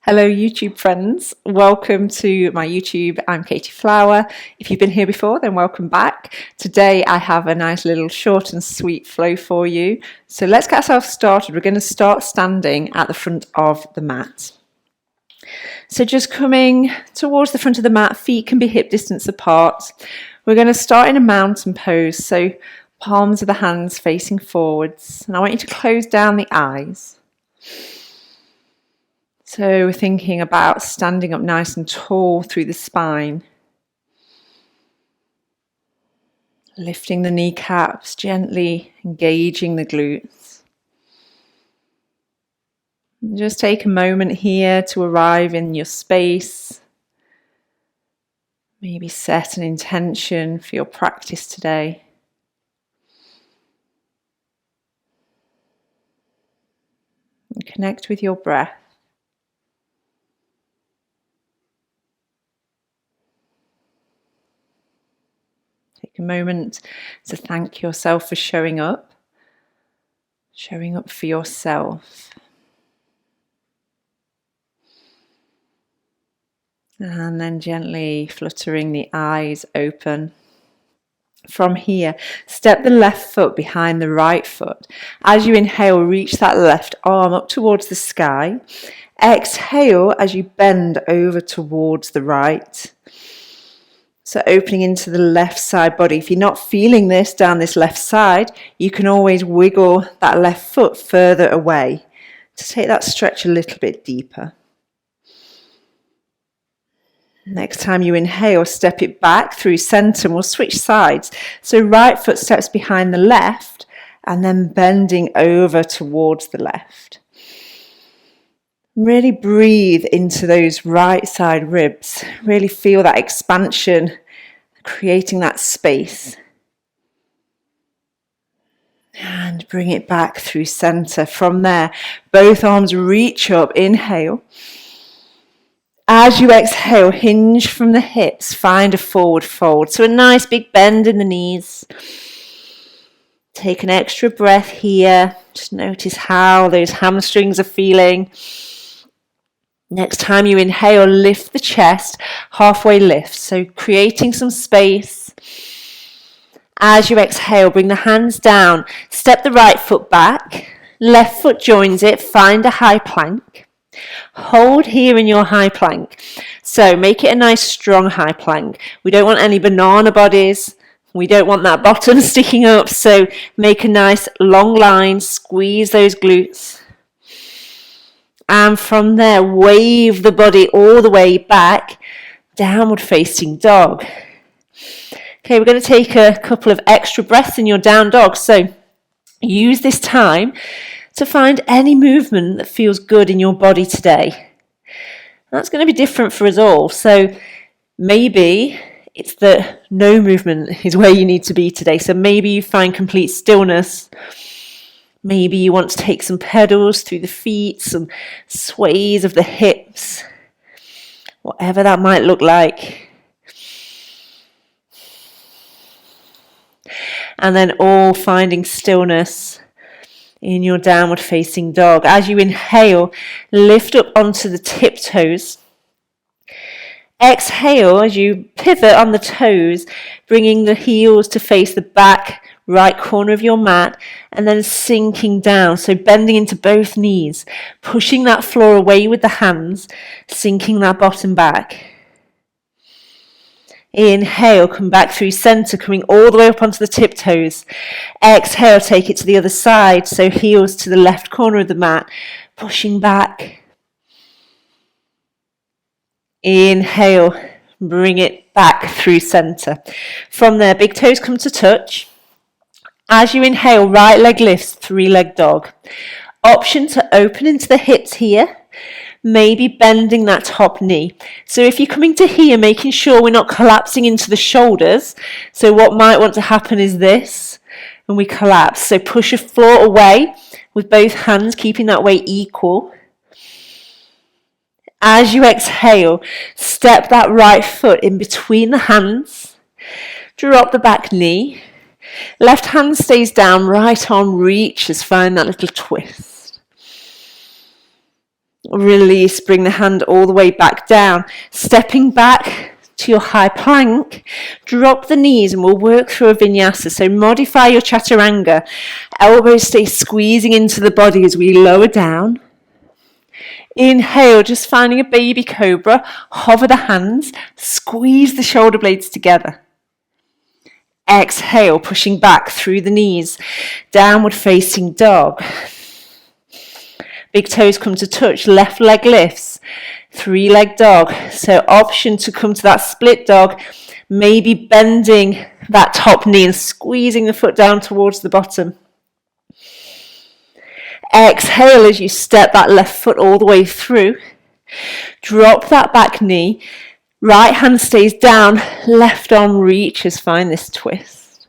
Hello YouTube friends, welcome to my YouTube. I'm Katie Flower. If you've been here before, then welcome back. Today I have a nice little short and sweet flow for you. So let's get ourselves started. We're going to start standing at the front of the mat. So just coming towards the front of the mat, feet can be hip distance apart. We're going to start in a mountain pose, so palms of the hands facing forwards. And I want you to close down the eyes. So we're thinking about standing up nice and tall through the spine. Lifting the kneecaps, gently engaging the glutes. And just take a moment here to arrive in your space. Maybe set an intention for your practice today. And connect with your breath. Take a moment to thank yourself for showing up for yourself. And then gently fluttering the eyes open. From here, step the left foot behind the right foot. As you inhale, reach that left arm up towards the sky. Exhale as you bend over towards the right. So opening into the left side body. If you're not feeling this down this left side, you can always wiggle that left foot further away to take that stretch a little bit deeper. Next time you inhale, step it back through center and we'll switch sides. So right foot steps behind the left and then bending over towards the left. Really breathe into those right side ribs. Really feel that expansion, creating that space. And bring it back through center. From there, both arms reach up, inhale. As you exhale, hinge from the hips, find a forward fold. So a nice big bend in the knees. Take an extra breath here. Just notice how those hamstrings are feeling. Next time you inhale, lift the chest, halfway lift. So creating some space. As you exhale, bring the hands down. Step the right foot back. Left foot joins it. Find a high plank. Hold here in your high plank. So make it a nice strong high plank. We don't want any banana bodies. We don't want that bottom sticking up. So make a nice long line. Squeeze those glutes. And from there, wave the body all the way back, downward facing dog. Okay, we're going to take a couple of extra breaths in your down dog. So use this time to find any movement that feels good in your body today. That's going to be different for us all. So maybe it's that no movement is where you need to be today. So maybe you find complete stillness. Maybe you want to take some pedals through the feet, some sways of the hips, whatever that might look like. And then all finding stillness in your downward facing dog. As you inhale, lift up onto the tiptoes. Exhale as you pivot on the toes, bringing the heels to face the back right corner of your mat and then sinking down. So bending into both knees, pushing that floor away with the hands, sinking that bottom back. Inhale, come back through center, coming all the way up onto the tiptoes. Exhale, take it to the other side. So heels to the left corner of the mat, pushing back. Inhale, bring it back through center. From there, big toes come to touch. As you inhale, right leg lifts, three-leg dog. Option to open into the hips here, maybe bending that top knee. So if you're coming to here, making sure we're not collapsing into the shoulders. So what might want to happen is this, and we collapse. So push your floor away with both hands, keeping that weight equal. As you exhale, step that right foot in between the hands. Drop the back knee. Left hand stays down, right arm reaches, find that little twist. Release, bring the hand all the way back down. Stepping back to your high plank, drop the knees and we'll work through a vinyasa. So modify your chaturanga. Elbows stay squeezing into the body as we lower down. Inhale, just finding a baby cobra. Hover the hands, squeeze the shoulder blades together. Exhale, pushing back through the knees. Downward facing dog. Big toes come to touch, left leg lifts. 3-leg dog. So option to come to that split dog, maybe bending that top knee and squeezing the foot down towards the bottom. Exhale as you step that left foot all the way through. Drop that back knee. Right hand stays down, left arm reaches, find this twist.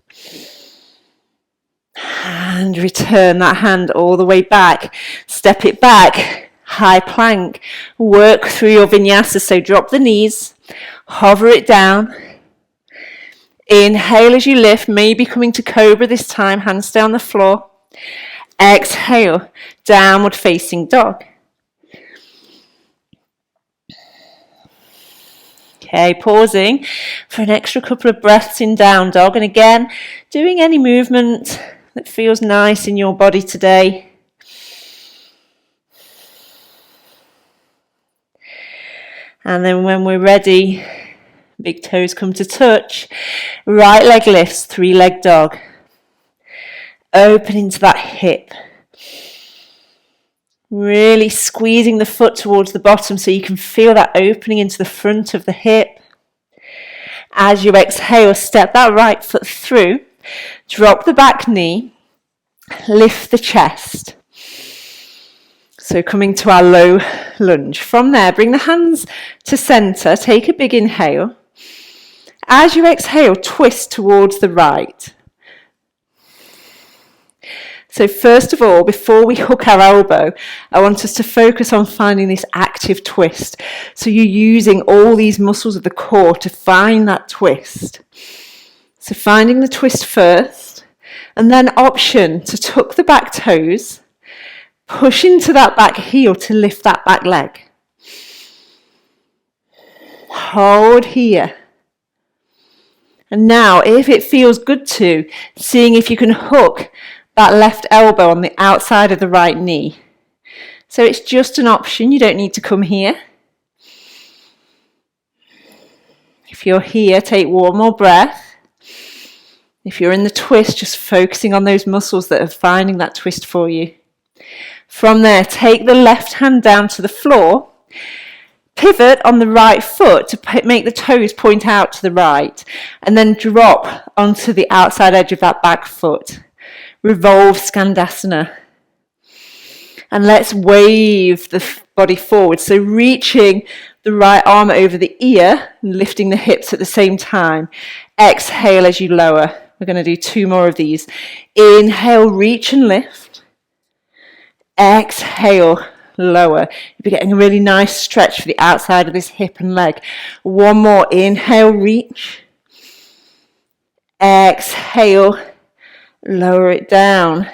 And return that hand all the way back. Step it back, high plank. Work through your vinyasa, so drop the knees, hover it down. Inhale as you lift, maybe coming to cobra this time, hands stay on the floor. Exhale, downward facing dog. Okay, pausing for an extra couple of breaths in down dog. And again, doing any movement that feels nice in your body today. And then when we're ready, big toes come to touch. Right leg lifts, 3-leg dog. Open into that hip. Really squeezing the foot towards the bottom so you can feel that opening into the front of the hip. As you exhale, step that right foot through. Drop the back knee. Lift the chest. So coming to our low lunge. From there, bring the hands to center. Take a big inhale. As you exhale, twist towards the right. So first of all, before we hook our elbow, I want us to focus on finding this active twist. So you're using all these muscles of the core to find that twist. So finding the twist first, and then option to tuck the back toes, push into that back heel to lift that back leg. Hold here. And now, if it feels good to, seeing if you can hook that left elbow on the outside of the right knee. So it's just an option, you don't need to come here. If you're here, take one more breath. If you're in the twist, just focusing on those muscles that are finding that twist for you. From there, take the left hand down to the floor. Pivot on the right foot to make the toes point out to the right. And then drop onto the outside edge of that back foot. Revolve Skandasana. And let's wave the body forward. So reaching the right arm over the ear and lifting the hips at the same time. Exhale as you lower. We're going to do 2 more of these. Inhale, reach and lift. Exhale, lower. You'll be getting a really nice stretch for the outside of this hip and leg. 1 more. Inhale, reach. Exhale, lower it down.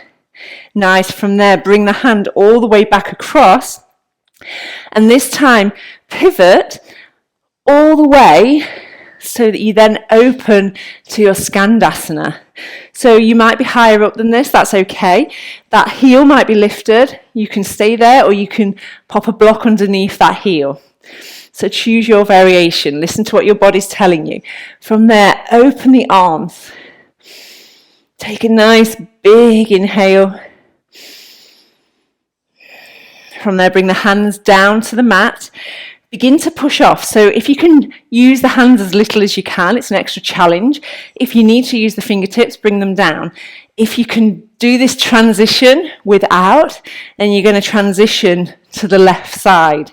Nice. From there, bring the hand all the way back across. And this time, pivot all the way so that you then open to your Skandasana. So you might be higher up than this, that's okay. That heel might be lifted. You can stay there or you can pop a block underneath that heel. So choose your variation. Listen to what your body's telling you. From there, open the arms. Take a nice big inhale. From there, bring the hands down to the mat. Begin to push off. So if you can use the hands as little as you can, it's an extra challenge. If you need to use the fingertips, bring them down. If you can do this transition without, then you're going to transition to the left side.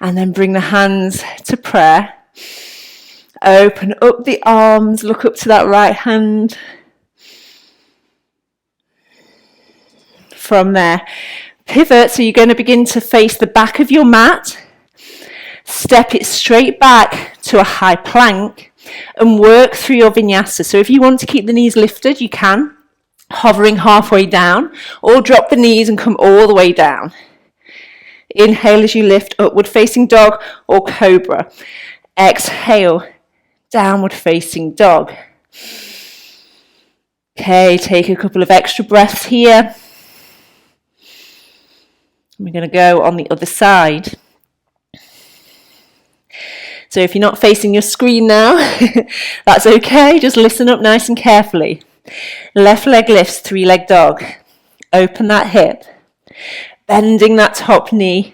And then bring the hands to prayer. Open up the arms, look up to that right hand. From there, pivot, so you're going to begin to face the back of your mat. Step it straight back to a high plank and work through your vinyasa. So if you want to keep the knees lifted, you can, hovering halfway down, or drop the knees and come all the way down. Inhale as you lift, upward facing dog or cobra. Exhale, downward facing dog. Okay, take a couple of extra breaths here. We're going to go on the other side. So if you're not facing your screen now, that's okay. Just listen up nice and carefully. Left leg lifts, 3-leg dog. Open that hip, bending that top knee,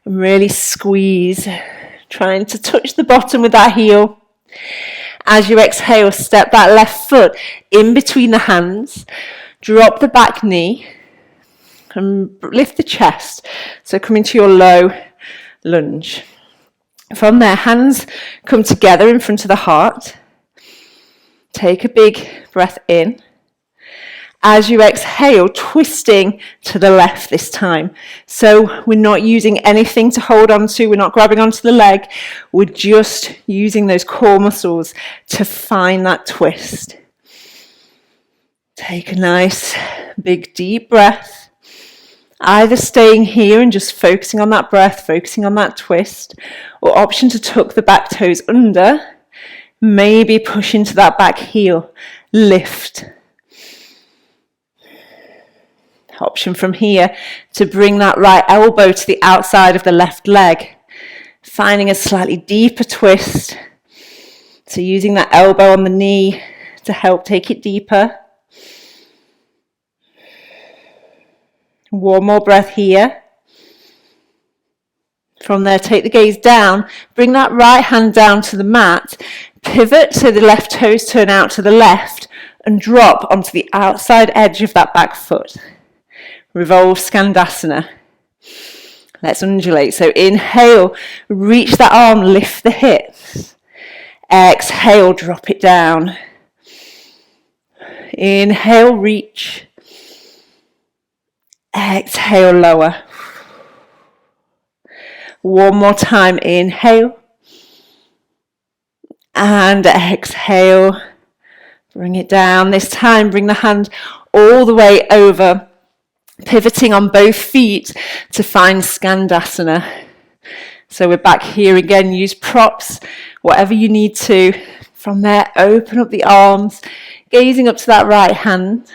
and really squeeze, trying to touch the bottom with that heel. As you exhale, step that left foot in between the hands, drop the back knee, and lift the chest. So come into your low lunge. From there, hands come together in front of the heart. Take a big breath in. As you exhale, twisting to the left this time. So we're not using anything to hold on to. We're not grabbing onto the leg. We're just using those core muscles to find that twist. Take a nice big deep breath. Either staying here and just focusing on that breath, focusing on that twist, or option to tuck the back toes under. Maybe push into that back heel. Lift. Option from here to bring that right elbow to the outside of the left leg, finding a slightly deeper twist. So using that elbow on the knee to help take it deeper. One more breath here. From there, take the gaze down, bring that right hand down to the mat, pivot so the left toes turn out to the left and drop onto the outside edge of that back foot. Revolve Skandasana. Let's undulate. So inhale, reach that arm, lift the hips. Exhale, drop it down. Inhale, reach. Exhale, lower. One more time, inhale. And exhale. Bring it down. This time, bring the hand all the way over, pivoting on both feet to find Skandasana. So we're back here again. Use props, whatever you need to. From there, open up the arms, gazing up to that right hand.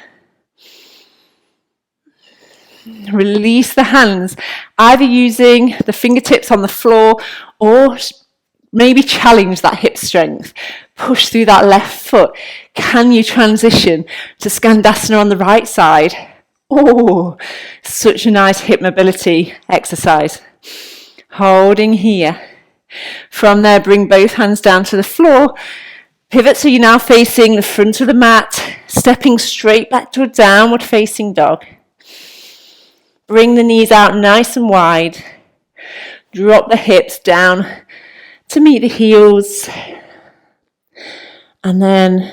Release the hands, either using the fingertips on the floor or maybe challenge that hip strength. Push through that left foot. Can you transition to Skandasana on the right side? Oh, such a nice hip mobility exercise. Holding here. From there, bring both hands down to the floor. Pivot so you're now facing the front of the mat, stepping straight back to a downward facing dog. Bring the knees out nice and wide. Drop the hips down to meet the heels. And then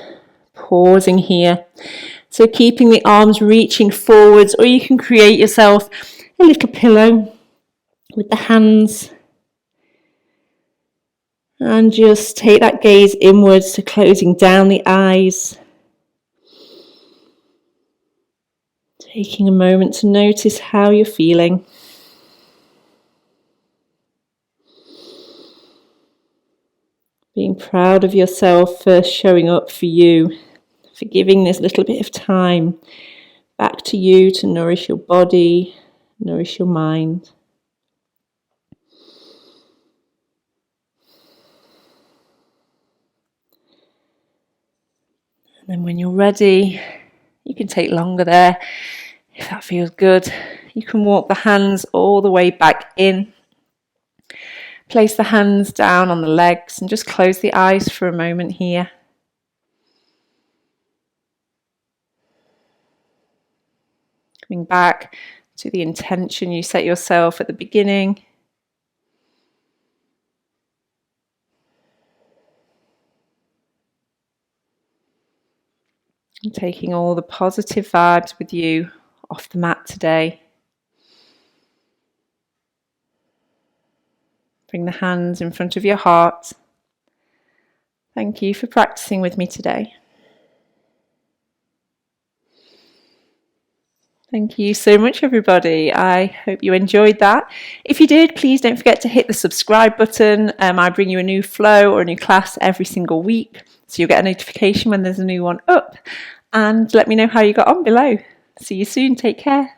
pausing here. So keeping the arms reaching forwards, or you can create yourself a little pillow with the hands. And just take that gaze inwards to closing down the eyes. Taking a moment to notice how you're feeling. Being proud of yourself for showing up for you, for giving this little bit of time back to you to nourish your body, nourish your mind. And then when you're ready, you can take longer there. If that feels good, you can walk the hands all the way back in. Place the hands down on the legs and just close the eyes for a moment here. Coming back to the intention you set yourself at the beginning. And taking all the positive vibes with you off the mat today. Bring the hands in front of your heart. Thank you for practicing with me today. Thank you so much, everybody. I hope you enjoyed that. If you did, please don't forget to hit the subscribe button. I bring you a new flow or a new class every single week, so you'll get a notification when there's a new one up. And let me know how you got on below. See you soon. Take care.